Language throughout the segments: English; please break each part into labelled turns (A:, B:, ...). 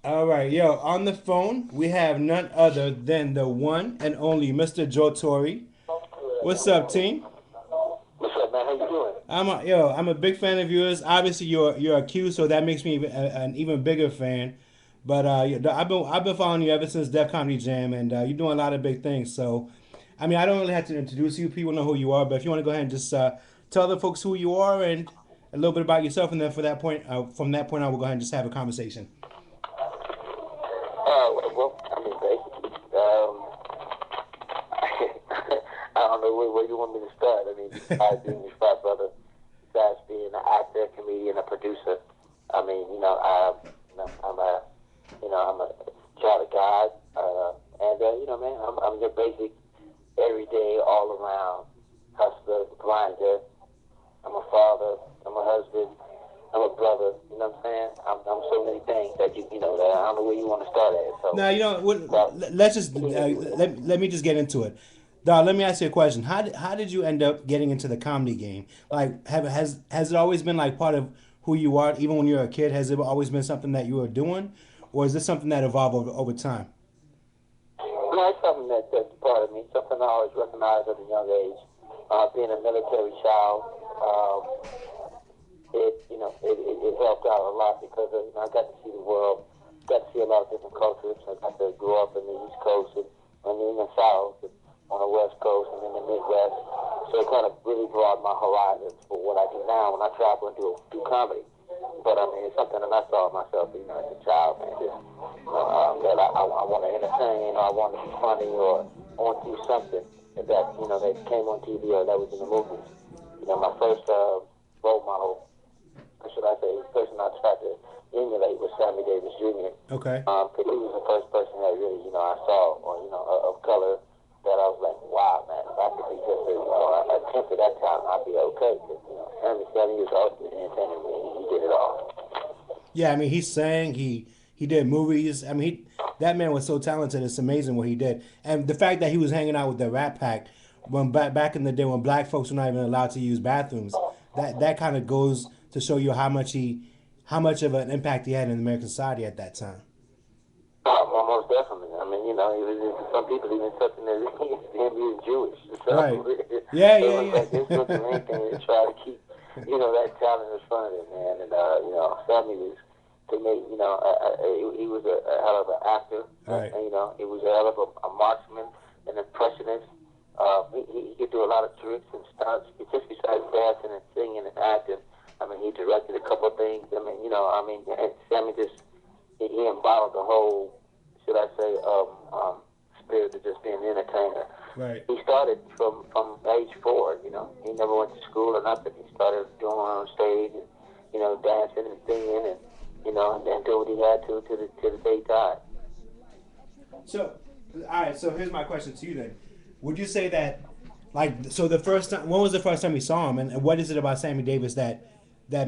A: All right, yo, on the phone we have none other than the one and only Mr. Joe Torry. What's up, team?
B: What's up, man? How you doing?
A: I'm a big fan of yours. Obviously, you're a Q, so that makes me an even bigger fan. But I've been following you ever since Def Comedy Jam, and you're doing a lot of big things. So, I mean, I don't really have to introduce you. People know who you are. But if you want to go ahead and just tell the folks who you are and a little bit about yourself, and then from that point on, we'll go ahead and just have a conversation.
B: Well, I mean, basically, I don't know where you want me to start. I mean, besides being your fat brother, besides being an actor, comedian, a producer. I mean, I'm a, I'm a child of God, and man, I'm your basic, everyday, all around hustler, grinder. I'm a father. I'm a husband. I'm a brother. You know what I'm saying? I'm so many things that that I don't know where you want to start at. So,
A: Now,
B: but
A: let's just let me just get into it. Dog, let me ask you a question. How did you end up getting into the comedy game? Like, has it always been like part of who you are, even when you were a kid? Has it always been something that you were doing, or is this something that evolved over time?
B: it's something that's part of me. Something I always recognized at a young age. Being a military child, um, it helped out a lot because I got to see the world, got to see a lot of different cultures. I got to grow up in the East Coast and in the South, and on the West Coast, and in the Midwest. So it kind of really broadened my horizons for what I do now when I travel and do comedy. But I mean, it's something that I saw myself, as a child, man. Just that I want to entertain, or I want to be funny, or I want to do something that came on TV or that was in the movies. My first role model, or should I say, the person I tried to emulate was Sammy Davis Jr.
A: Okay.
B: Because he was the first person that really, I saw, or of color, that I was like, wow, man, if I could be just a tenth of that time, I'd be okay. Because Sammy's 7 years old, and he did it all.
A: Yeah, I mean, he sang, he did movies. I mean, that man was so talented. It's amazing what he did, and the fact that he was hanging out with the Rat Pack when back in the day when black folks were not even allowed to use bathrooms. That kind of goes to show you how much of an impact he had in American society at that time.
B: Most definitely. I mean, some people even touching their him being Jewish. So,
A: Right. Yeah,
B: so it
A: yeah,
B: was like this was the main
A: yeah.
B: thing to try to keep, that talent in front of it, man. And Sammy was, to me, he was a hell of an actor.
A: Right.
B: He was a hell of a marksman, an impressionist. He could do a lot of tricks and stunts, just besides dancing and singing and acting. I mean, he directed a couple of things. Sammy just he embodied the whole, should I say, spirit of just being an entertainer.
A: Right.
B: He started from age 4. He never went to school or nothing. He started doing on stage and dancing and singing and and do what he had to the day he died.
A: So, all right. So here's my question to you then: would you say that, like, so the first time, when was the first time you saw him, and what is it about Sammy Davis that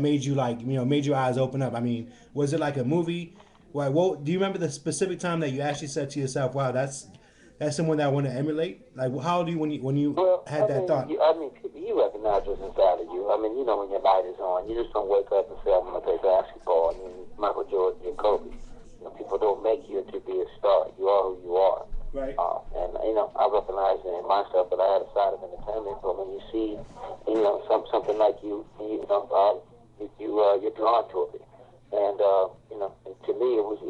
A: made you like, made your eyes open up? I mean, was it like a movie? Like, what do you remember the specific time that you actually said to yourself, "Wow, that's someone that I want to emulate"? Like, how old are you when you
B: Well,
A: had that thought?
B: people, you recognize what's inside of you. I mean, when your light is on, you just don't wake up and say, "I'm going to play basketball." I mean, Michael Jordan and Kobe. People don't make you to be a star. You are who you are.
A: Right.
B: And I recognize it in myself, but I had a side of entertainment. But when you see, something like you're drawn to it. And and to me, it was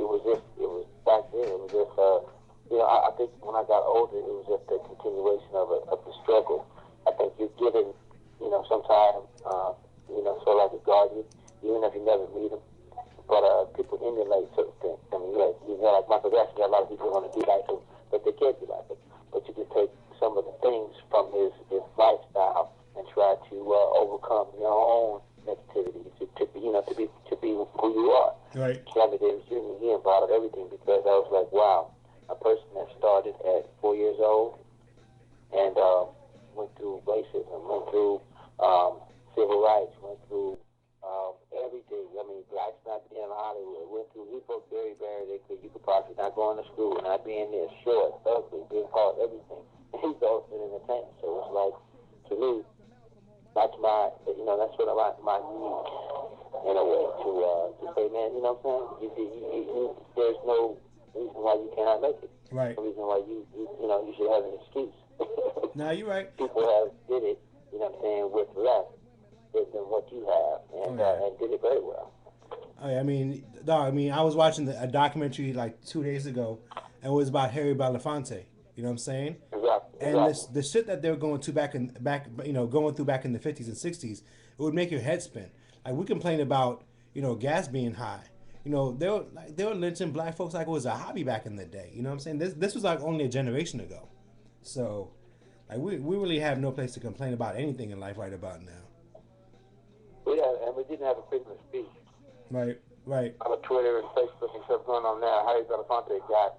B: back then. It was just I think when I got older, it was just a continuation of the struggle. I think you're given, sometimes, sort of like a guardian, even if you never meet him. But people emulate certain things. I mean, like Michael Jackson, you got a lot of people who want to be like him, but they can't be like him. But you can take some of the things from his lifestyle and try to overcome your own negativity to be who you are.
A: Right.
B: Sammy Davis Jr. He embodied everything because I was like, wow, a person that started at 4 years old and went through racism, went through civil rights, went through everything. I mean, blacks not being in Hollywood, went through, he broke very barrier. You could possibly not going to school, not being there, short, ugly, being called everything. He's also an entertainer. So it's like, to me, that's sort of like my need in a way to say, man, you know what I'm saying? There's
A: Right.
B: The reason why you should have an excuse.
A: Now you're right.
B: People have did it, what I'm saying, with less than what you have,
A: Oh yeah.
B: and did it very well.
A: I mean, dog, I mean, I was watching a documentary like 2 days ago, and it was about Harry Belafonte. You know what I'm saying?
B: Exactly,
A: And this
B: exactly.
A: the shit that they were going to going through back in the 50s and 60s, it would make your head spin. Like we complain about gas being high. They were lynching black folks like it was a hobby back in the day. You know what I'm saying? This was like only a generation ago. So, like we really have no place to complain about anything in life right about now.
B: We didn't have a freedom of speech.
A: Right. Right.
B: On Twitter and Facebook and stuff going on now. Harry Belafonte got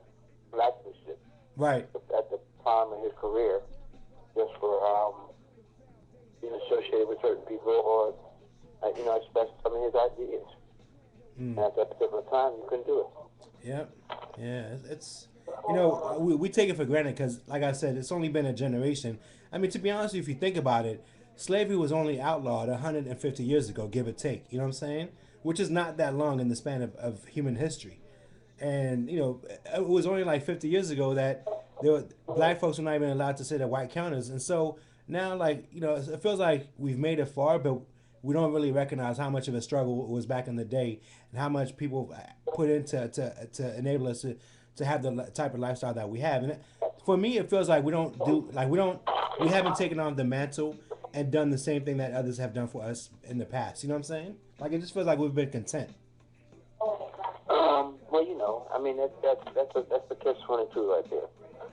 B: blacklisted
A: Right.
B: at the time of his career just for being associated with certain people or express some of his ideas. And
A: Mm.
B: at that particular time, you couldn't do it.
A: Yep. Yeah. We take it for granted because, like I said, it's only been a generation. I mean, to be honest, if you think about it, slavery was only outlawed 150 years ago, give or take. You know what I'm saying? Which is not that long in the span of human history. And it was only like 50 years ago that black folks were not even allowed to sit at white counters. And so now, like it feels like we've made it far, but we don't really recognize how much of a struggle it was back in the day and how much people put into to enable us to have the type of lifestyle that we have. And for me, it feels like we haven't taken on the mantle and done the same thing that others have done for us in the past. You know what I'm saying? Like it just feels like we've been content.
B: Well, I mean, that's the catch-22 right there.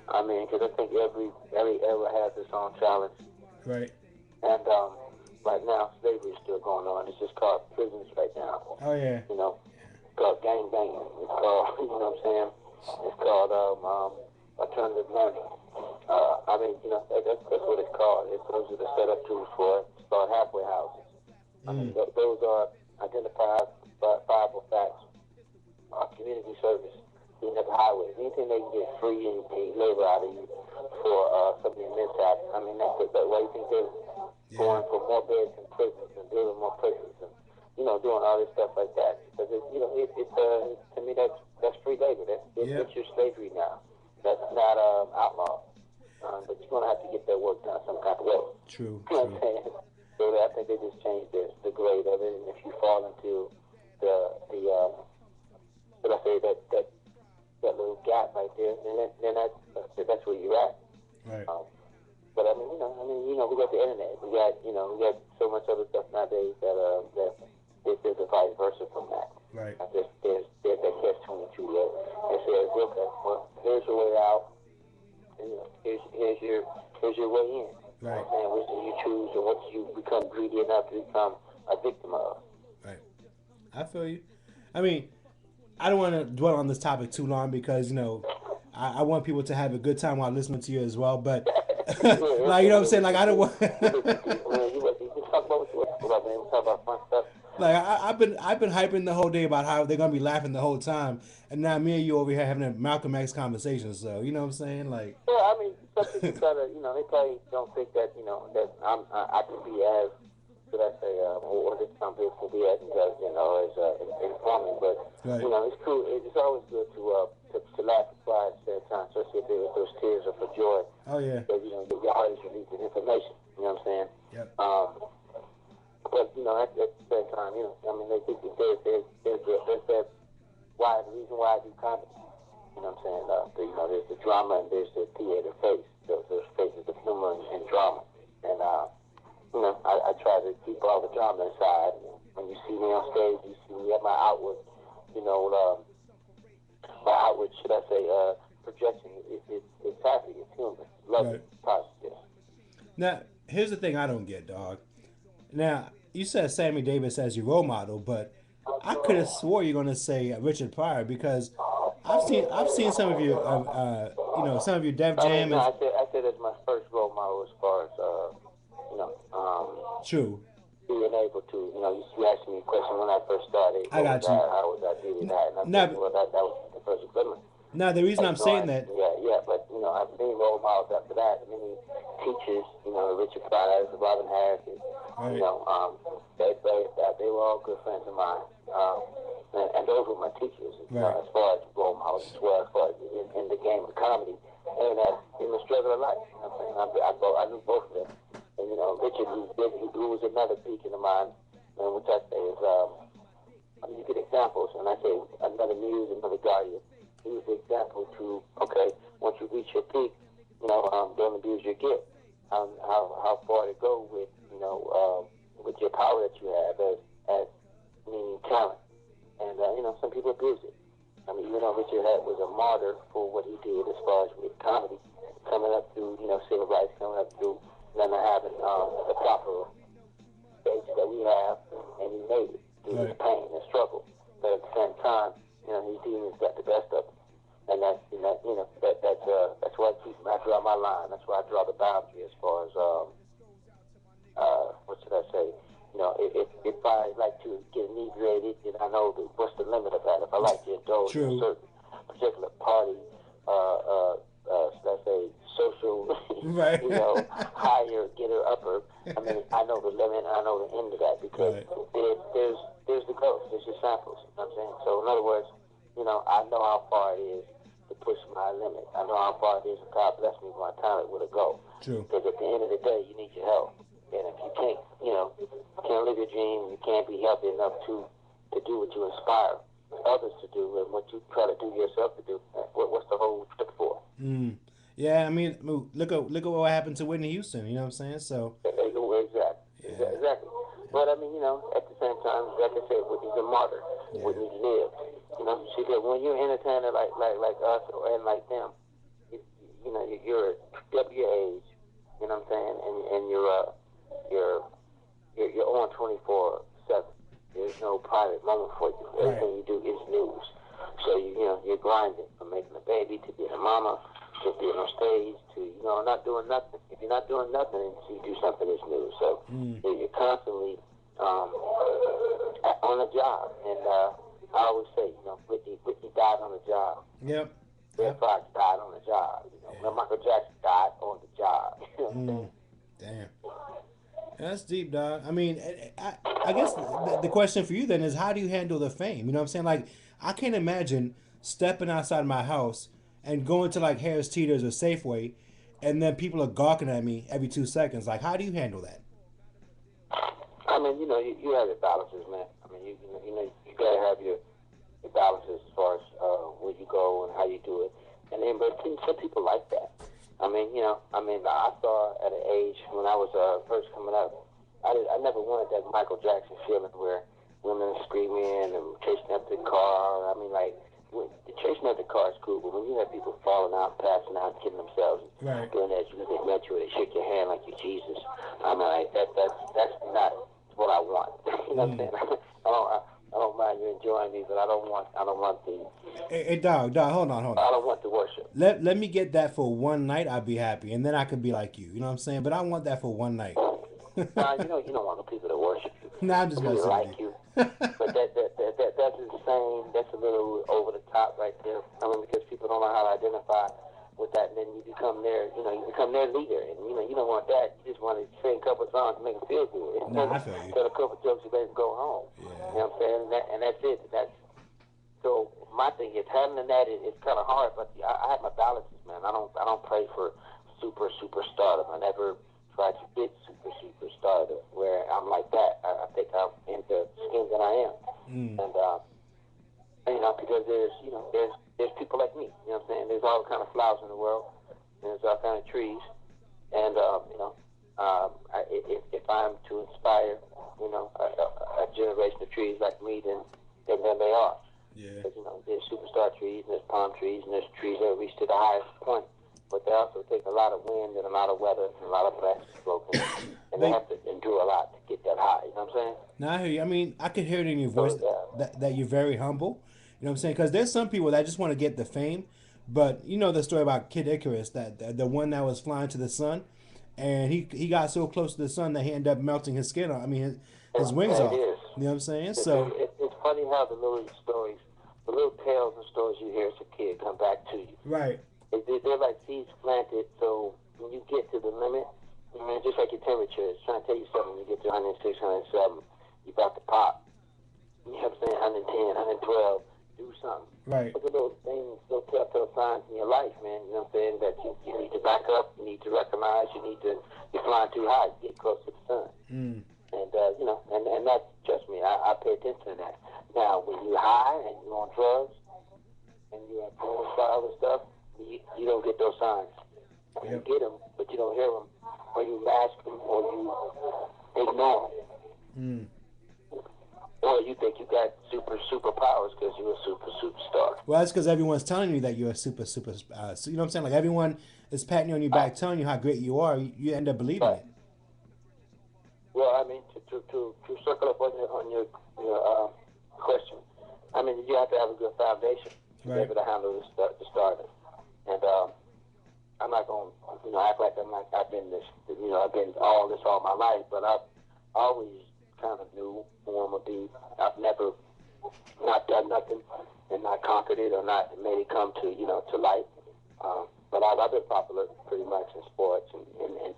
B: I mean, because I think every era has its own challenge.
A: Right.
B: And right now, slavery is still going on. It's just called prisons right now.
A: Oh yeah.
B: It's called gang banging. It's called, what I'm saying? It's called alternative learning. I mean, that's what it's called. Those are the setup tools for it. It's called halfway houses. I mean,
A: Mm.
B: those are identifiable facts. Community service, being at the highways, anything they can get free and labor out of you for some of your mishaps. I mean, that's the way you think they're
A: Yeah.
B: going for more beds in prisons and building more prisons and doing all this stuff like that. Because to me that's free labor. It's
A: Yep.
B: your slavery now. That's not outlawed. But you're gonna have to get that work done some kind of way.
A: True.
B: You know what I'm
A: True.
B: saying? So I think they just changed the grade of it, and if you fall into the but I say that little gap right there, then that's where you're at.
A: Right.
B: But we got the internet. We got so much other stuff nowadays that there's a vice versa from that.
A: Right.
B: There's that catch-22 there. It says, okay, well, here's your way out, and here's your way in.
A: Right.
B: And which do you choose, and what do you become greedy enough to become a victim of?
A: Right. I feel you. I mean, I don't want to dwell on this topic too long because I want people to have a good time while listening to you as well. But like what I'm saying, like I don't want.
B: You talk about what you want to talk about, man. We talk about fun stuff.
A: Like I've been hyping the whole day about how they're gonna be laughing the whole time, and now me and you over here having a Malcolm X conversation. So you know what I'm saying? Like,
B: Yeah, I mean, some people try to, they probably don't think that, that I can be as, should I say, or that some people can be as intelligent or as informing. But
A: right.
B: it's cool. It's always good to laugh and cry at the same time, especially if those tears are for joy.
A: Oh yeah.
B: Because your heart is releasing information. You know what I'm saying?
A: Yep.
B: But at the same time, I mean, they think that there's that why the reason why I do comedy. You know what I'm saying? There's the drama and there's the theater face. Those faces of humor and drama. And I try to keep all the drama inside. When you see me on stage, you see me at my outward, my outward, should I say, projection. It's happy. It's humorous. Lovely.
A: Right.
B: Positive.
A: Now here's the thing I don't get, dog. Now you said Sammy Davis as your role model, but I could have swore you're gonna say Richard Pryor because I've seen some of your some of your Def
B: I mean,
A: Jam
B: no,
A: and
B: I said that's my first role model as far as,
A: true.
B: being able to, you asked me a question when I first started,
A: I got you.
B: how was I doing that, and I'm
A: Now,
B: thinking, well, that was the first equipment.
A: now the reason I'm saying
B: Ignoring,
A: that,
B: but, I've been role models after that, many teachers, Richard Pryor, Robin Harris,
A: right,
B: they were all good friends of mine, and those were my teachers,
A: right,
B: as far as role models as well, as far as in in the game of comedy, and that's in the struggle of life. You know what I'm saying? I knew both of them. And, you know, Richard, who was another beacon of mine, and which I say is, you get examples, and I say another muse, another guardian. He was the example to, okay, once you reach your peak, you know, don't abuse your gift. How far to go with, you know, with your power that you have as meaning talent. And, you know, some people abuse it. I mean, you know, Richard was a martyr for what he did as far as with comedy, coming up through, you know, civil rights, coming up through not having the proper stage that we have, and he made it through his pain and struggle. But at the same time, you know, his demons got the best of him. And that's, you know, that's why I draw my line. That's why I draw the boundary as far as, what should I say? You know, if I like to get inebriated, then I know what's the limit of that. If I like to indulge in a certain particular party, should I say, social,
A: right.
B: you know, higher, getter, upper. I mean, I know the limit, and I know the end of that, because there's the ghost, there's your samples. You know what I'm saying? So in other words, you know, I know how far it is to push my limit. I know how far it is to God bless me with my talent with a go.
A: True.
B: Because at the end of the day, you need your help. And if you can't, you know, can't live your dream, you can't be healthy enough to do what you inspire others to do and what you try to do yourself to do. What's the whole trip for?
A: Yeah, I mean, look at what happened to Whitney Houston. You know what I'm saying? So.
B: Exactly. But I mean, you know, at the same time, like I said, Whitney's a martyr.
A: Yeah.
B: Whitney lived. You know, she said when you're an entertainer like us and like them, you know, you're double your age. You know what I'm saying? And you're on 24/7. There's no private moment for you. Everything you do is news. So you know you're grinding from making a baby to being a mama to being on stage to, you know, not doing nothing. If you're not doing nothing, you do something that's new. So you're constantly on the job. And I always say, you know, Whitney died on the job.
A: Yep.
B: Red Fox died on the job. You know, Michael Jackson died on the job. You know what I'm saying?
A: Damn. That's deep, dog. I mean, I guess the question for you then is, how do you handle the fame? You know what I'm saying? Like, I can't imagine stepping outside my house and going to like Harris Teeter's or Safeway, and then people are gawking at me every 2 seconds. Like, how do you handle that?
B: I mean, you know, you have your balances, man. I mean, you gotta have your balances as far as where you go and how you do it. And then, but some people like that. I mean, you know, I saw at an age when I was first coming up, I never wanted that Michael Jackson feeling where women are screaming and chasing up the car. I mean, like, the chasing up the car is cool, but when you have people falling out, passing out, killing themselves, doing that, they met you, they shake your hand like you're Jesus. I mean, like, that's not what I want. You know what I'm saying? I don't mind you enjoying me, but I don't want the.
A: Hey, dog, hold on.
B: I don't want the worship.
A: Let me get that for one night. I'd be happy, and then I could be like you. You know what I'm saying? But I want that for one night.
B: Nah, you don't want the people to worship you.
A: Nah, I'm just gonna say
B: like you. But that's insane. That's a little over the top right there. I mean, because people don't know how to identify with that, and then you become their leader, and you don't want that. You just want to sing a couple songs to make them feel good.
A: Nah, I feel you.
B: Tell a couple jokes and let them go home.
A: Yeah.
B: You know what I'm saying? And that's it. So my thing is having that is kind of hard, but I have my balances, man. I don't pray for superstardom. I never try to get superstardom where I'm like that. I think I'm in the skin that I am, and you know, because there's people like me. You know what I'm saying? There's all kind of flowers in the world, and there's all kind of trees, and you know, if I'm to inspire, you know, a generation of trees like me, then they are.
A: Yeah.
B: Because, you know, there's superstar trees, and there's palm trees, and there's trees that reach to the highest point. But they also take a lot of wind and a lot of weather and a lot of branches broken. And they have to endure a lot to get that high. You know what I'm saying?
A: Now I hear you. I mean, I could hear it in your voice that you're very humble. You know what I'm saying? Because there's some people that just want to get the fame. But you know the story about Kid Icarus, that the one that was flying to the sun, and he got so close to the sun that he ended up melting his skin off. I mean, his wings off. You know what I'm saying? So
B: it's funny how the little stories, the little tales and stories you hear as a kid come back to you.
A: Right.
B: They're like seeds planted, so when you get to the limit, I mean, just like your temperature, it's trying to tell you something. When you get to 106, 107, you're about to pop. You know what I'm saying? 110, 112, do something.
A: Right.
B: Look at those things, those telltale signs in your life, man. You know what I'm saying? That you need to back up, you need to recognize, you're flying too high, you get close to the sun.
A: Mm.
B: And, and that's just me. I pay attention to that. Now, when you're high and you're on drugs and you're doing other stuff, you don't get those signs. You
A: Yep.
B: get them, but you don't hear them, or you mask them, or you ignore them.
A: Mm.
B: Or you think you got superpowers because you're a superstar.
A: Well, that's because everyone's telling you that you're a super. So you know what I'm saying? Like everyone is patting you on your back, telling you how great you are. You end up believing
B: But
A: it.
B: well, I mean, to circle up on your question, I mean, you have to have a good foundation to be
A: Right.
B: able to handle the starter. And I'm not going to act like I've been this, I've been all this all my life, but I've always kind of knew who I'm gonna be. I've never not done nothing and not conquered it or not made it come to light. But I've been popular pretty much in sports and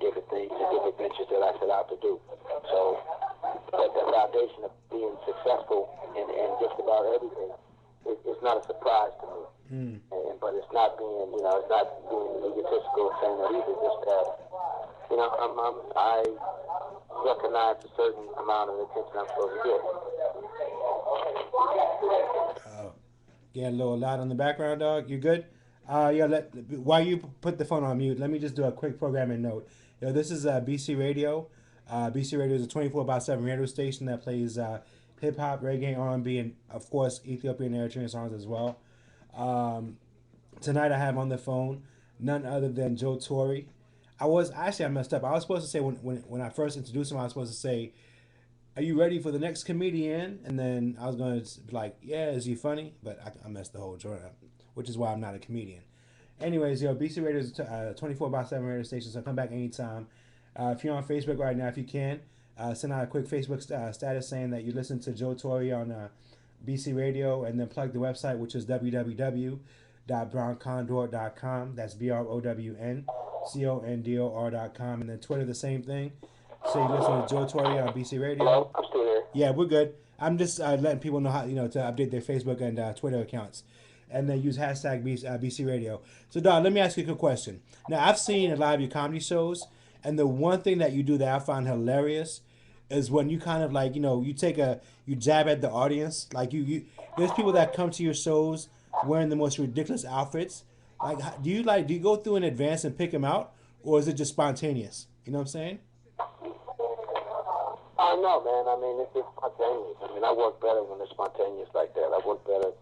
B: different things and different ventures that I set out to do. So, but the foundation of being successful in just about everything is not a surprise to me.
A: Mm.
B: But it's not being, it's not being egotistical saying that either. Just that, I recognize a certain amount of attention I'm supposed to get.
A: Get a little loud on the background, dog. You good? Yeah. While you put the phone on mute, let me just do a quick programming note. This is BC Radio. BC Radio is a 24/7 radio station that plays hip hop, reggae, R&B, and of course Ethiopian and Eritrean songs as well. Tonight I have on the phone none other than Joe Torry. I messed up. I was supposed to say when I first introduced him, I was supposed to say, "Are you ready for the next comedian?" And then I was going to be like, "Yeah, is he funny?" But I messed the whole joint up, which is why I'm not a comedian. Anyways, BC Radio is a 24/7 radio station, so come back anytime. If you're on Facebook right now, if you can, send out a quick Facebook status saying that you listen to Joe Torry on BC Radio, and then plug the website, which is www.browncondor.com. That's BROWNCONDOR.com. And then Twitter, the same thing. So you listen to Joe Torry on BC Radio.
B: Hello, I'm still here.
A: Yeah, we're good. I'm just letting people know how to update their Facebook and Twitter accounts, and then use hashtag BC Radio. So, Don, let me ask you a quick question. Now, I've seen a lot of your comedy shows, and the one thing that you do that I find hilarious is when you kind of like you jab at the audience. Like there's people that come to your shows wearing the most ridiculous outfits. Like, do you go through in advance and pick them out, or is it just spontaneous? You know what I'm saying?
B: I don't know, man. I mean, it's just spontaneous. I mean, I work better when it's spontaneous like that. I work better,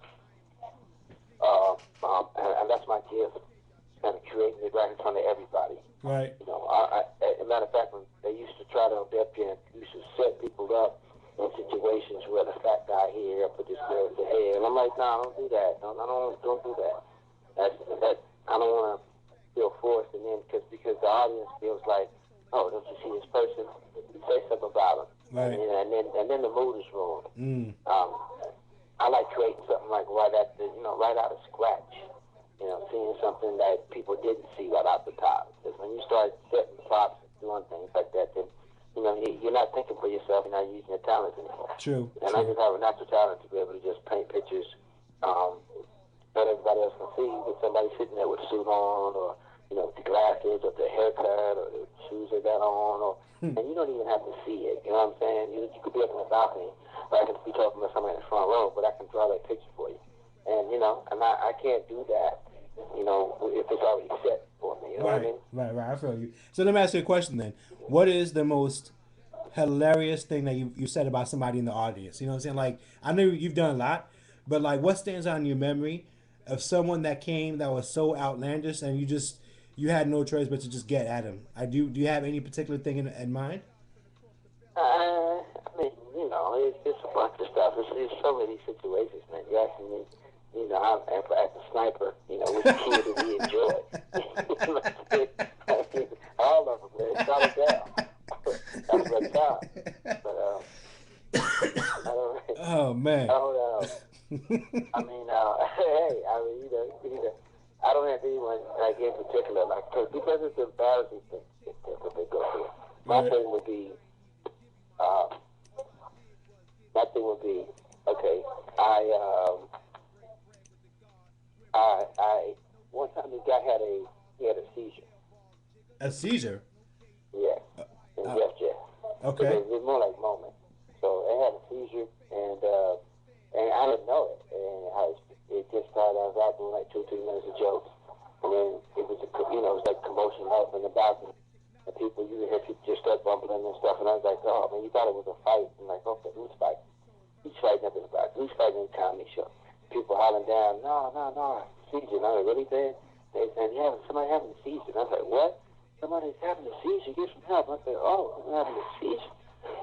B: and that's my gift, kind of creating it right in front of everybody.
A: Right.
B: As a matter of fact, when they used to try to Def Jam, used to set people up in situations where the fat guy here put this girl to head, and I'm like, nah, don't do that. Don't do that. That I don't want to feel forced, and then because the audience feels like, oh, don't you see this person? Say something about him.
A: Right.
B: And then the mood is ruined.
A: Mm.
B: I like creating something like right out of scratch. Seeing something that people didn't see right out the top. Because when you start setting props and doing things like that, then you're not thinking for yourself. You're not using your talents anymore.
A: True.
B: And I just have a natural talent to be able to just paint pictures that everybody else can see with somebody sitting there with a suit on, or the glasses, or the haircut, or the shoes they got on, and you don't even have to see it. You know what I'm saying? You could be up in the balcony, or I could be talking to somebody in the front row, but I can draw that picture for you. And and I can't do that, if it's already set for me. You know what I mean?
A: Right. I feel you. So let me ask you a question then. What is the most hilarious thing that you said about somebody in the audience? You know what I'm saying? Like, I know you've done a lot, but like, what stands out in your memory of someone that came that was so outlandish and you had no choice but to just get at him? Do you have any particular thing in mind?
B: I mean, it's just a bunch of stuff. There's so many situations, man. You asking me, I'm as a sniper, which kid do we enjoy? All of them, man. Shot it down. That's what time. But, I don't,
A: Oh man.
B: I don't know. I mean, hey, I mean, I don't have anyone like in particular, like because it's embarrassing things that they go through. My
A: Right.
B: thing would be, okay. I one time this guy he had a seizure.
A: A seizure.
B: Yeah, and
A: Uh,
B: Jeff Jeff.
A: okay.
B: It was more like moments. So I had a seizure, and I didn't know it, and it just started. I was out doing like 2 3 minutes of jokes, and then it was it was like commotion up in the balcony, and people you hear people just start bumping and stuff, and I was like, oh man, you thought it was a fight, and like, okay, who's fighting? He's fighting up in the balcony. Who's fighting in the comedy show? People hollering down, no, no, no, seizure. And I was like, really bad? They said, yeah, somebody having a seizure. And I was like, what? Somebody's having a seizure. Get some help. I said, oh, I'm having a seizure.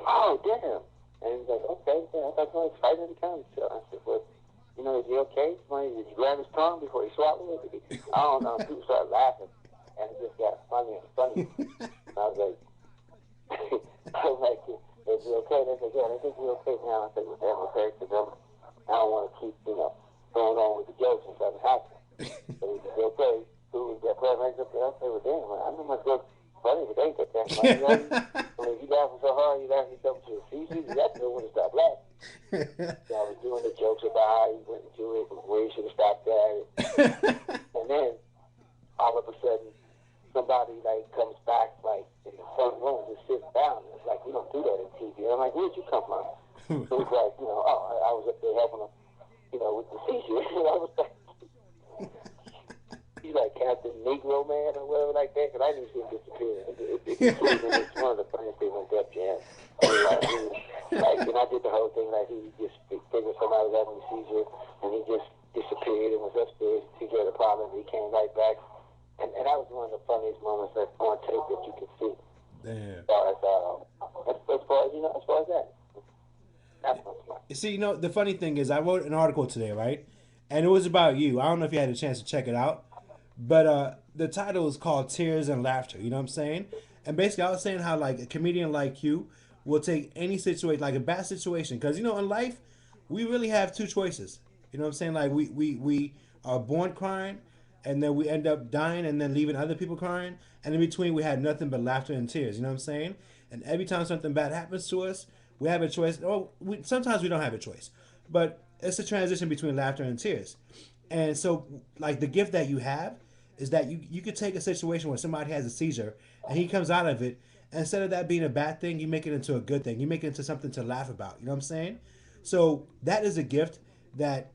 B: Oh, damn. And he's like, okay, yeah, I thought somebody was fighting in the comedy show. I said, well, is he okay? Did he grab his tongue before he swallowed it? I don't know. People started laughing. And it just got funnier and funnier. And I was like, I was like, is he okay? They said, yeah, they think he's okay now. I said, well, damn, okay, because I don't want to keep, going on with the jokes and stuff happening. So he said, okay, who was that player makes up there? I said, well, damn, I know my jokes funny, but they ain't that funny. You laughing so hard, you laughing yourself to a seizure, you got to know when to stop laughing. So I was doing the jokes about how he went into it, where he should have stopped at. And then, all of a sudden, somebody like comes back like in the front room just sits down. It's like we don't do that in TV. I'm like, where'd you come from? So it's like, I was up there helping him, with the seizure. I was like, he's like Captain Negro Man or whatever like that, because I didn't see him disappear. It's one of the funniest things on Def Jam. And I did the whole thing like he just figured somebody was having a seizure and he just disappeared and was upstairs. He had a problem and he came right back. And that was one of the funniest moments that on tape that you could see.
A: Damn.
B: As far as that. That's what's fun.
A: See, the funny thing is, I wrote an article today, right? And it was about you. I don't know if you had a chance to check it out, but the title is called "Tears and Laughter." You know what I'm saying? And basically, I was saying how like a comedian like you will take any situation, like a bad situation, because in life, we really have two choices. You know what I'm saying? Like we are born crying, and then we end up dying, and then leaving other people crying, and in between, we had nothing but laughter and tears. You know what I'm saying? And every time something bad happens to us, we have a choice. Oh, sometimes we don't have a choice, but it's a transition between laughter and tears. And so, like the gift that you have is that you could take a situation where somebody has a seizure and he comes out of it. And instead of that being a bad thing, you make it into a good thing. You make it into something to laugh about. You know what I'm saying? So that is a gift that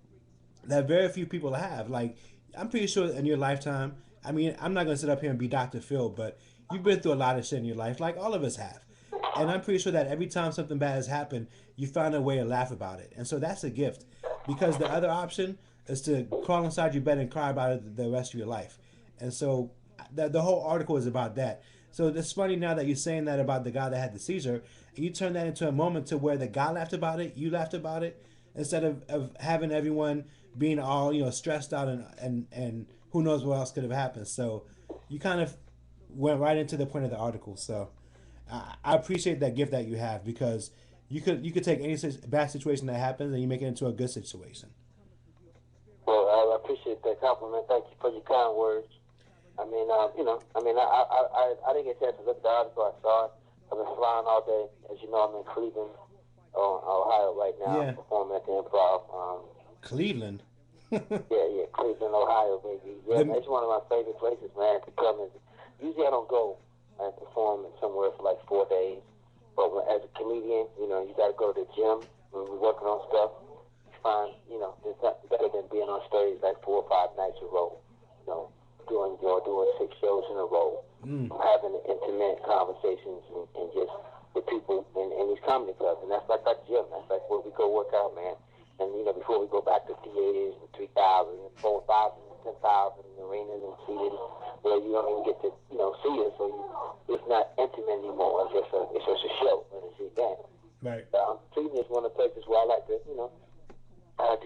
A: very few people have. Like I'm pretty sure in your lifetime. I mean, I'm not gonna sit up here and be Dr. Phil, but you've been through a lot of shit in your life, like all of us have. And I'm pretty sure that every time something bad has happened, you found a way to laugh about it. And so that's a gift. Because the other option is to crawl inside your bed and cry about it the rest of your life. And so the whole article is about that. So it's funny now that you're saying that about the guy that had the seizure, and you turn that into a moment to where the guy laughed about it, you laughed about it, instead of having everyone being all, stressed out and who knows what else could have happened. So you kind of went right into the point of the article. So I appreciate that gift that you have because you could take any bad situation that happens and you make it into a good situation.
B: Well, I appreciate that compliment. Thank you for your kind words. I mean, I didn't get a chance to look at the article. I saw it. I've been flying all day. As you know, I'm in Cleveland, Ohio right now,
A: Yeah,
B: performing at the Improv.
A: Cleveland.
B: Yeah, Cleveland, Ohio, baby. Yeah, man,
A: the
B: it's one of my favorite places, man, to come. Usually I don't go and perform somewhere for like 4 days. But as a comedian, you got to go to the gym when we're working on stuff. You find, there's nothing better than being on stage like 4 or 5 nights in a row. You know, doing 6 shows in a row, having intimate conversations and just with people in these comedy clubs. And that's like our gym. That's like where we go work out, man. And, before we go back to theaters and 3,000 and 4,000 and 10,000 arenas and seated where you don't even get to, see it. So it's not intimate anymore. It's just a show and it's an event.
A: right.
B: Cleveland is one of the places where I like to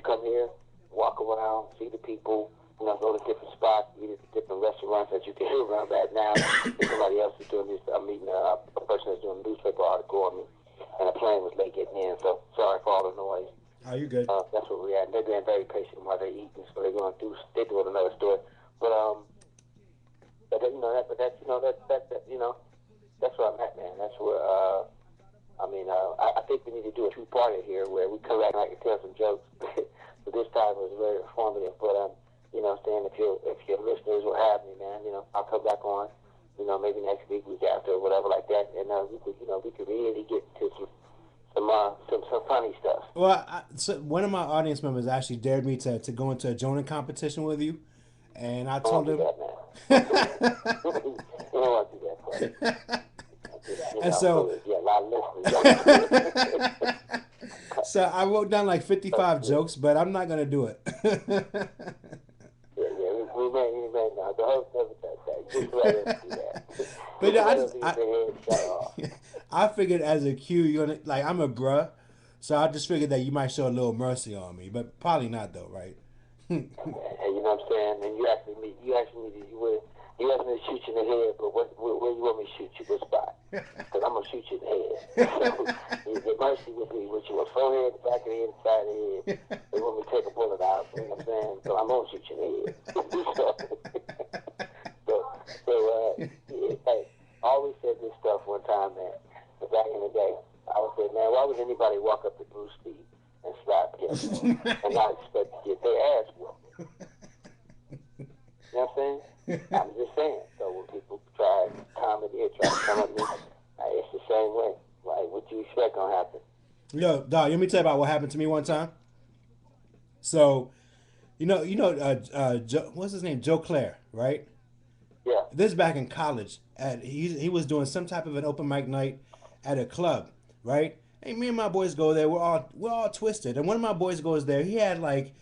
B: come here, walk around, see the people, go to different spots, eat at different restaurants that you can hear around that now. If somebody else is doing this, I'm meeting a person that's doing a newspaper article on me, and the plane was late getting in, so sorry for all the noise.
A: Are you good?
B: That's where we're at. They're being very patient while they're eating, so they're doing another story. That's where I'm at, man. That's where, I think we need to do a two-parter here where we come back and I can tell some jokes. But this time was very informative. But, staying I'll come back on, maybe next week after, or whatever like that, and we could really get to some funny stuff.
A: Well, so one of my audience members actually dared me to go into a Jonah competition with you, and I
B: I
A: told
B: won't do
A: him.
B: that, man. You don't want to do that, buddy.
A: And so,
B: Yeah, a lot of listeners.
A: so I wrote down like 55 jokes, but I'm not gonna do it.
B: Yeah, we may not. The host never does that. Just let us do that.
A: But
B: Just
A: yeah, I
B: let us
A: just
B: leave the head shut off.
A: I figured as a cue, you're gonna like I'm a bruh, so I just figured that you might show a little mercy on me, but probably not though, right?
B: And you know what I'm saying? And you asked me you asked me to shoot you in the head, but where you want me to shoot you? What spot? Because I'm gonna shoot you in the head. So the mercy would be with your forehead, the back of the head, the side of the head. They want me to take a bullet out. You know what I'm saying? So I'm gonna shoot you in the head. Hey, I always said this stuff one time, man. Back in the day, I would say, man, why would anybody walk up to Bruce Lee and slap him and not expect to get their ass whooped? You know what I'm saying? I'm just saying. So when people try comedy or try to come at me, it's the same way. Like, what you expect gonna happen?
A: Yo, dog, let me tell you about what happened to me one time. So, what's his name? Joe Claire, right?
B: Yeah.
A: This is back in college. He was doing some type of an open mic night at a club, right? Hey, me and my boys go there. We're all twisted, and one of my boys goes there. He had like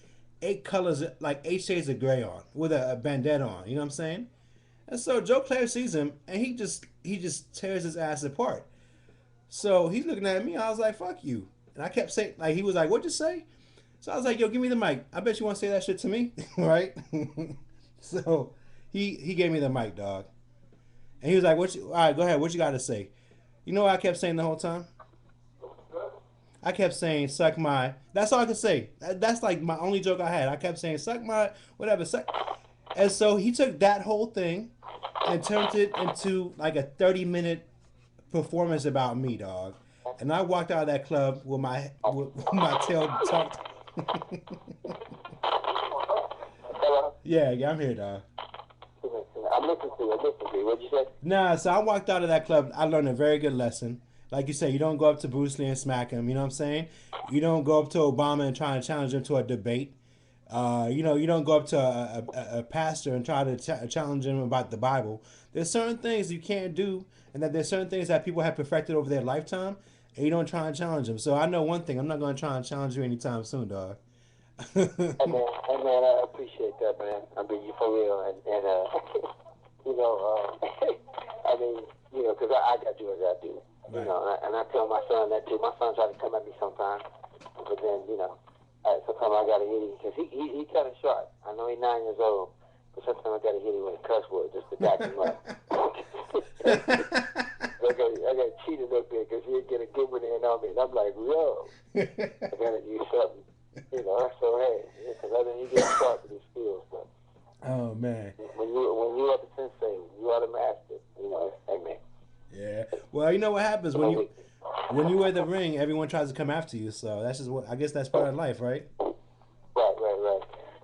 A: 8 colors, like 8 shades of gray on, with a bandana on. You know what I'm saying? And so Joe Claire sees him, and he just tears his ass apart. So he's looking at me. I was like, "Fuck you," and I kept saying, like, he was like, "What'd you say?" So I was like, "Yo, give me the mic. I bet you want to say that shit to me, right?" So he gave me the mic, dog, and he was like, all right, go ahead. What you got to say?" You know what I kept saying the whole time? I kept saying, "Suck my." That's all I could say. That's like my only joke I had. I kept saying, "Suck my whatever." Suck. And so he took that whole thing and turned it into like a 30-minute performance about me, dog. And I walked out of that club with my tail tucked.
B: Hello?
A: Yeah, I'm here, dog.
B: I'm listening to you. What'd you say?
A: Nah, so I walked out of that club. I learned a very good lesson. Like you said, you don't go up to Bruce Lee and smack him. You know what I'm saying? You don't go up to Obama and try to challenge him to a debate. You don't go up to a pastor and try to challenge him about the Bible. There's certain things you can't do, and that there's certain things that people have perfected over their lifetime, and you don't try and challenge them. So I know one thing: I'm not going to try and challenge you anytime soon, dog.
B: Hey man, I appreciate that, man. I mean, you for real, and I mean, because I got to do what I do,
A: Right.
B: and I tell my son that too. My son tries to come at me sometimes, but then, sometimes I got to hit him because he kind of sharp. I know he's 9 years old, but sometimes I got to hit him with a cuss word just to back him up. I got to cheat a little bit because he'll get a good one in on me, and I'm like, yo, I got to use something. So hey, because I didn't get sharp with his skills, but
A: Oh man.
B: when you are the sensei, you are the master. Hey man.
A: Yeah. Well, you know what happens when you wear the ring, everyone tries to come after you. So that's just what I guess that's part of life, right?
B: Right.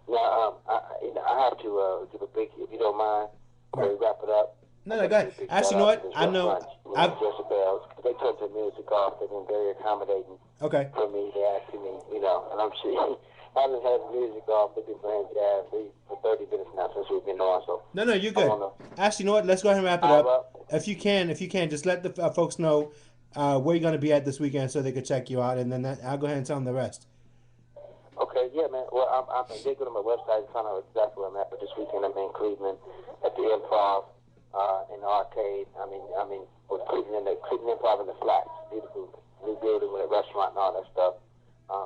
B: Now, I have to give a big, if you don't mind, wrap it up.
A: No, go ahead. Actually, you know what? I know.
B: Jezebels, they turned the music off. They've been very accommodating
A: Okay.
B: for me. They asking me, and I'm sure I haven't had the music off. They've been playing jazz for 30 minutes now since we've been on. So
A: No, you're good. Actually, you know what? Let's go ahead and wrap it up. If you can, just let the folks know where you're going to be at this weekend so they can check you out, and then I'll go ahead and tell them the rest.
B: Okay, yeah, man. Well, they go to my website and find out exactly where I'm at. But this weekend I'm in Cleveland at the Improv in the arcade. I mean, with Cleveland Improv in the Flats, beautiful new building with a restaurant and all that stuff.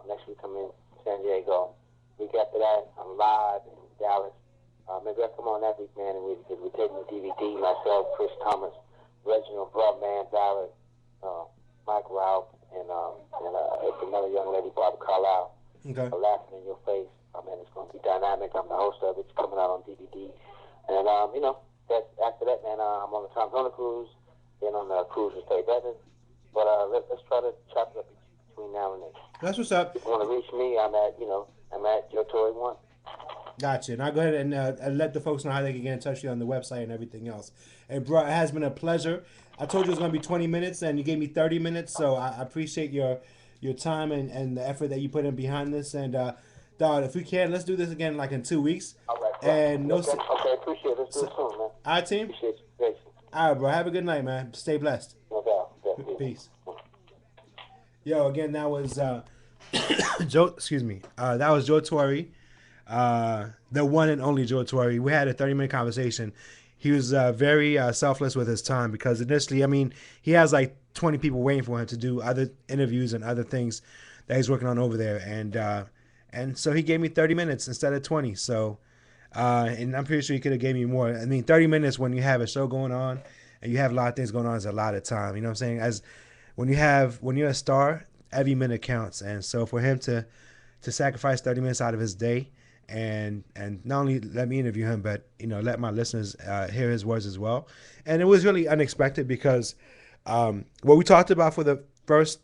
B: Next week I'm in San Diego. Week after that I'm live in Dallas. Maybe I'll come on that week, man, and we're taking the DVD. Myself, Chris Thomas, Reginald Brubman, Ballard, Mike Ralph, and another young lady, Barbara Carlisle.
A: Okay.
B: Laughing in your face. Man, it's going to be dynamic. I'm the host of it. It's coming out on DVD. And, after that, man, I'm on the Tom Hunter cruise, then on the cruise with State Veterans. But let's try to chop it up between now and then.
A: That's what's up.
B: If you want to reach me, I'm at Joe Torry 1.
A: Gotcha. And I'll go ahead and let the folks know how they can get in touch with you on the website and everything else. And bro, it has been a pleasure. I told you it was going to be 20 minutes, and you gave me 30 minutes. So I appreciate your time and the effort that you put in behind this. And dog, if we can, let's do this again like in 2 weeks.
B: All right, bro.
A: And no,
B: Okay, okay, appreciate it. Let's do
A: so,
B: it soon, man.
A: our team.
B: Appreciate you. Thanks.
A: All right, bro. Have a good night, man. Stay blessed.
B: No doubt. Definitely.
A: Peace. Yo, again, that was Joe. Excuse me. That was Joe Torry, the one and only Joe Torry. We had a 30-minute conversation. He was very selfless with his time because initially, I mean, he has like 20 people waiting for him to do other interviews and other things that he's working on over there, and so he gave me 30 minutes instead of 20. So, and I'm pretty sure he could have gave me more. I mean, 30 minutes when you have a show going on and you have a lot of things going on is a lot of time. You know what I'm saying? As when you're a star, every minute counts, and so for him to sacrifice 30 minutes out of his day and not only let me interview him, but let my listeners hear his words as well. And it was really unexpected because what we talked about for the first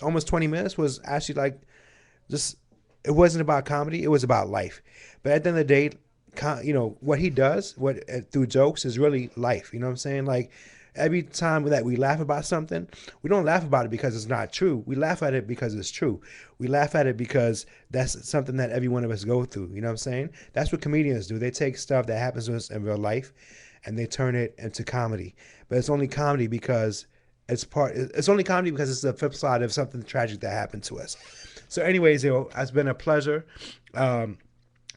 A: almost 20 minutes was actually like just it wasn't about comedy, it was about life. But at the end of the day, what he does through jokes is really life. You know what I'm saying? Like every time that we laugh about something, we don't laugh about it because it's not true. We laugh at it because it's true. We laugh at it because that's something that every one of us go through. You know what I'm saying? That's what comedians do. They take stuff that happens to us in real life and they turn it into comedy. But it's only comedy because it's only comedy because it's the flip side of something tragic that happened to us. So anyways, it's been a pleasure.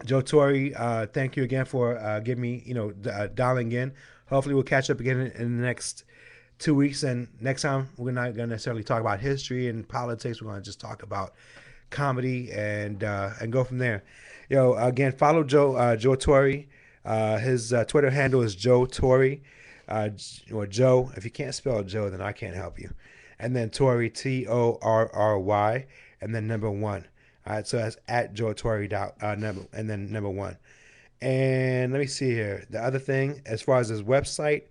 A: Joe Torry, thank you again for giving me, dialing in. Hopefully we'll catch up again in the next 2 weeks. And next time we're not going to necessarily talk about history and politics. We're going to just talk about comedy and go from there. Again, follow Joe Torry. His Twitter handle is Joe Torry. Or Joe. If you can't spell Joe, then I can't help you. And then Torry, Torry, and then number 1. All right, so that's at Joe Torry and then number 1. And let me see here. The other thing, as far as his website,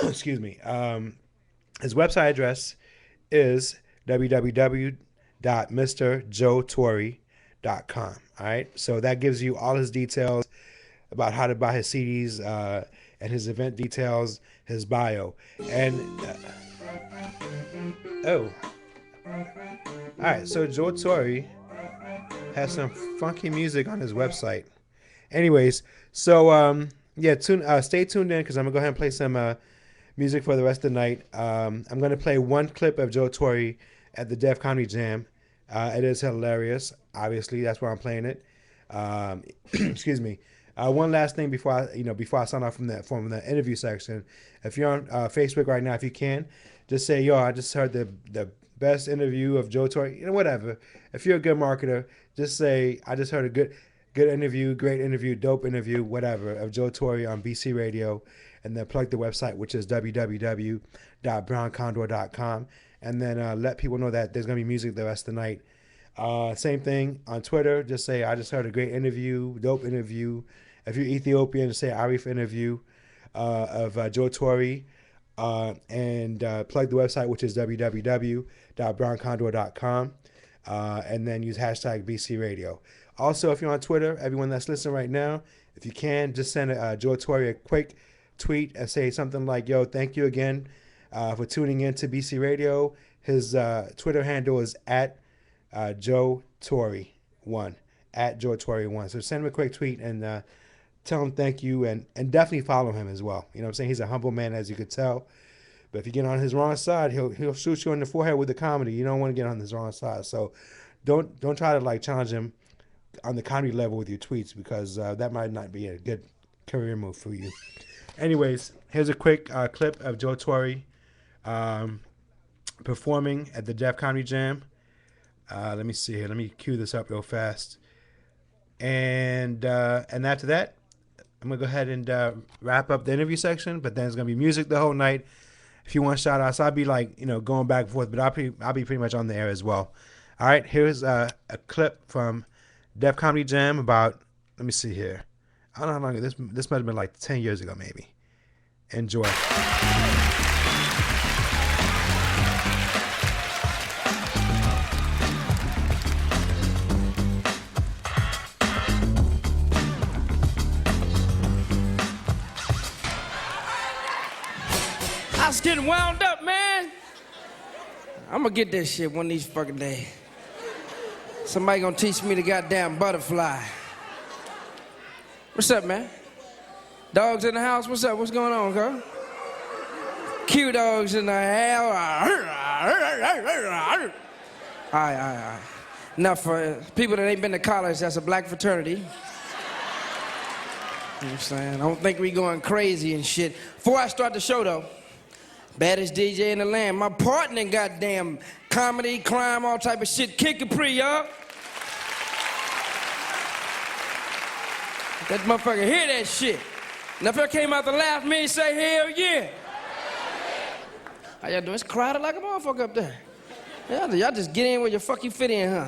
A: excuse me, his website address is www.mrjoetorry.com. All right, so that gives you all his details about how to buy his CDs and his event details, his bio, and all right. So Joe Torry has some funky music on his website. Anyways, so stay tuned in because I'm gonna go ahead and play some music for the rest of the night. I'm gonna play one clip of Joe Torry at the Def Comedy Jam. It is hilarious. Obviously, that's why I'm playing it. Excuse me. One last thing before I sign off from the interview section. If you're on Facebook right now, if you can, just say, "Yo, I just heard the best interview of Joe Torry." Whatever. If you're a good marketer, just say, "I just heard a good interview, great interview, dope interview, whatever, of Joe Torry on BC Radio," and then plug the website, which is www.browncondor.com, and then let people know that there's going to be music the rest of the night. Same thing on Twitter. Just say, "I just heard a great interview, dope interview." If you're Ethiopian, just say Arif interview of Joe Torry, and plug the website, which is www.browncondor.com, and then use hashtag BC Radio. Also, if you're on Twitter, everyone that's listening right now, if you can, just send Joe Torry a quick tweet and say something like, "Yo, thank you again for tuning in to BC Radio." His Twitter handle is at Joe Torry1, at Joe Torry1. So send him a quick tweet and tell him thank you, and definitely follow him as well. You know what I'm saying? He's a humble man, as you could tell. But if you get on his wrong side, he'll shoot you in the forehead with the comedy. You don't want to get on his wrong side. So don't try to challenge him on the comedy level with your tweets, because that might not be a good career move for you. Anyways, here's a quick clip of Joe Torry performing at the Def Comedy Jam. Let me see here. Let me cue this up real fast. And after that, I'm going to go ahead and wrap up the interview section, but then it's going to be music the whole night. If you want shout outs, I'll be going back and forth, but I'll be pretty much on the air as well. All right, here's a clip from Def Comedy Jam about, let me see here. I don't know how long, this might have been like 10 years ago maybe. Enjoy.
C: was getting wound up, man. I'm gonna get that shit one of these fucking days. Somebody gonna teach me the goddamn butterfly. What's up, man? Dogs in the house? What's up? What's going on, girl? Cute dogs in the house. All right. Now, for people that ain't been to college, that's a black fraternity. You know what I'm saying? I don't think we going crazy and shit. Before I start the show, though, baddest DJ in the land, my partner in goddamn comedy, crime, all type of shit. Kid Capri, y'all. That motherfucker hear that shit. Now, if I came out to laugh, me say, hell yeah. How y'all doing? It's crowded like a motherfucker up there. Y'all just get in where the fuck you fit in, huh?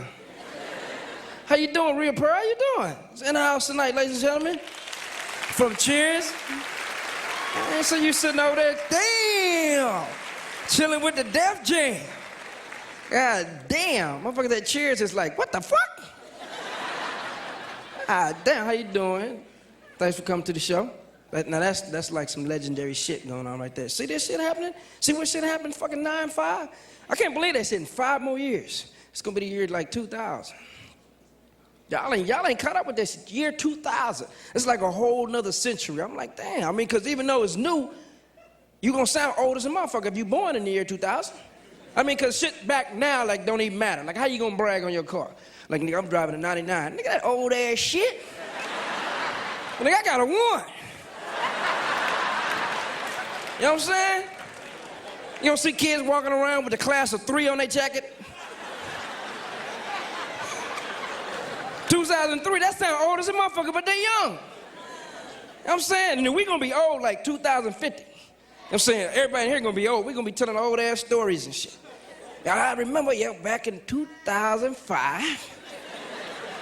C: How you doing, Real Pearl? How you doing? It's in the house tonight, ladies and gentlemen. From Cheers. And so you sitting over there, damn, chilling with the Def Jam. God damn, motherfucker that Cheers is like, what the fuck? Ah, damn, how you doing? Thanks for coming to the show. Now that's like some legendary shit going on right there. See this shit happening? See what shit happened fucking 9-5? I can't believe that shit in 5 more years. It's gonna be the year like 2000. Y'all ain't caught up with this year 2000. It's like a whole nother century. I'm like, damn. I mean, because even though it's new, you gonna sound old as a motherfucker if you born in the year 2000. I mean, because shit back now, like, don't even matter. Like, how you gonna brag on your car? Like, nigga, I'm driving a 99. Nigga, that old ass shit. Nigga, I got a 1. You know what I'm saying? You don't see kids walking around with the class of 3 on their jacket? 2003, that sound old as a motherfucker, but they young. You know what I'm saying? And then we gonna be old like 2050. You know what I'm saying? Everybody here gonna be old. We gonna be telling old ass stories and shit. Now, I remember, back in 2005,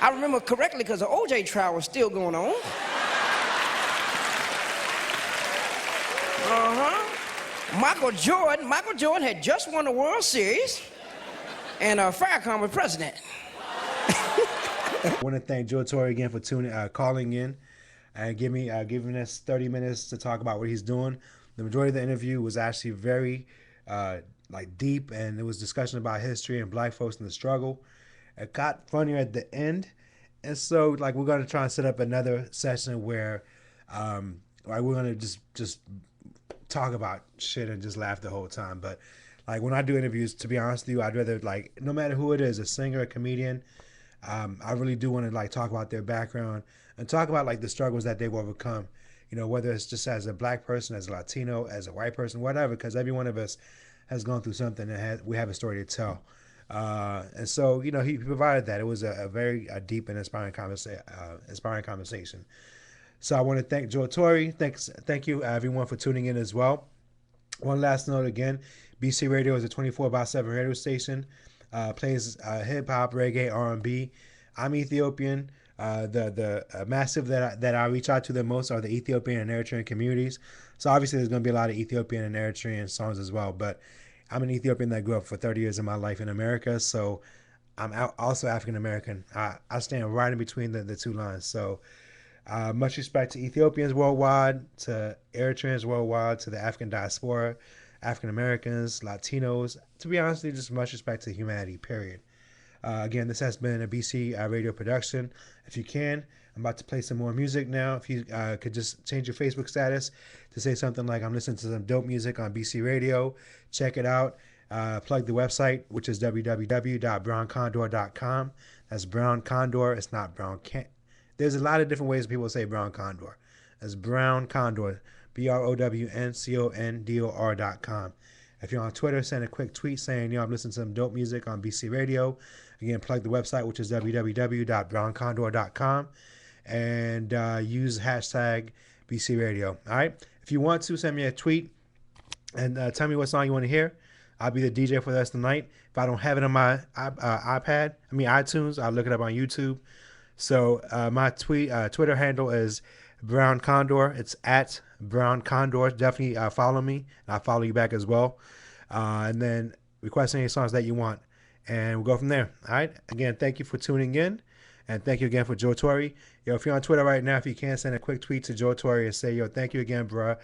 C: I remember correctly because the OJ trial was still going on. Michael Jordan had just won the World Series, and Farrakhan was president.
A: I want to thank Joe Torry again for calling in and giving us 30 minutes to talk about what he's doing. The majority of the interview was actually very deep, and it was discussion about history and black folks and the struggle. It got funnier at the end, and so we're going to try and set up another session where we're going to just talk about shit and just laugh the whole time. But when I do interviews, to be honest with you, I'd rather no matter who it is, a singer, a comedian, I really do want to talk about their background and talk about the struggles that they've overcome. Whether it's just as a black person, as a Latino, as a white person, whatever, because every one of us has gone through something and we have a story to tell. And so, he provided that. It was a very deep and inspiring conversation. So I want to thank Joe Torry. Thank you everyone for tuning in as well. One last note again, BC Radio is a 24/7 radio station. Plays hip hop, reggae, R&B. I'm Ethiopian. The massive that I reach out to the most are the Ethiopian and Eritrean communities. So obviously there's going to be a lot of Ethiopian and Eritrean songs as well. But I'm an Ethiopian that grew up for 30 years of my life in America. So I'm also African American. I stand right in between the two lines. So much respect to Ethiopians worldwide, to Eritreans worldwide, to the African diaspora, African Americans, Latinos. To be honest with you, just much respect to humanity, period. Again, this has been a BC radio production. If you can, I'm about to play some more music now. If you could just change your Facebook status to say something like, I'm listening to some dope music on BC Radio. Check it out. Plug the website, which is www.browncondor.com. That's Brown Condor. It's not Brown There's a lot of different ways people say Brown Condor. It's Brown Condor. BROWNCONDOR.com. If you're on Twitter, send a quick tweet saying, I'm listening to some dope music on BC Radio. Again, plug the website, which is www.browncondor.com, and use hashtag BC Radio. All right. If you want to, send me a tweet and tell me what song you want to hear. I'll be the DJ for the rest of the night. If I don't have it on my iTunes, I'll look it up on YouTube. So my Twitter handle is Brown Condor. It's at Brown Condor. Definitely follow me, and I'll follow you back as well. And then request any songs that you want, and we'll go from there. All right. Again, thank you for tuning in, and thank you again for Joe Torry. If you're on Twitter right now, if you can, send a quick tweet to Joe Torry and say, thank you again, bruh,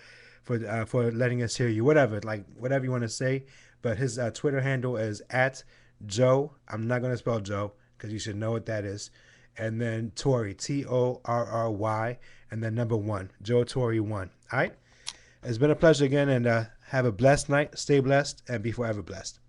A: for letting us hear you. Whatever, like whatever you want to say. But his Twitter handle is at Joe. I'm not gonna spell Joe because you should know what that is. And then Torry, Torry, and then number 1, Joe Torry 1. All right. It's been a pleasure again, and have a blessed night. Stay blessed and be forever blessed.